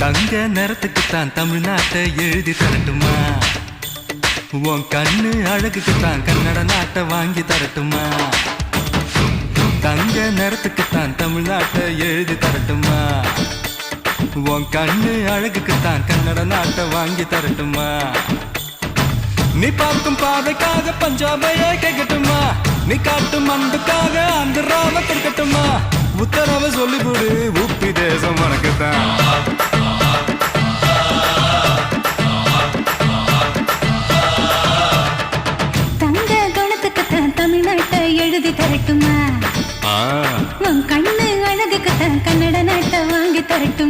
தங்க நிறத்துக்குத்தான் தமிழ்நாட்டை எழுதி தரட்டுமா? உன் கண்ணு அழகுக்குத்தான் கன்னட நாட்டை வாங்கி தரட்டுமா? தங்க நிறத்துக்குத்தான் தமிழ்நாட்டை எழுதி தரட்டுமா? உன் கண்ணு அழகுக்குத்தான் கன்னட நாட்டை வாங்கி தரட்டுமா? நீ பார்க்கும் பாதைக்காக பஞ்சாபையே கேட்கட்டுமா? நீ காட்டும் அன்புக்காக ஆந்திராவை கொடுக்கட்டுமா? உத்தரவை சொல்லிவிடு, உப்பி தேசம் உனக்குத்தான். தங்க குணத்துக்குத்தான் தமிழ்நாட்டை எழுதி தரட்டுமா? உன் கண்ணு அழகுக்குத்தான் கன்னட நாட்டை வாங்கி தரட்டும்.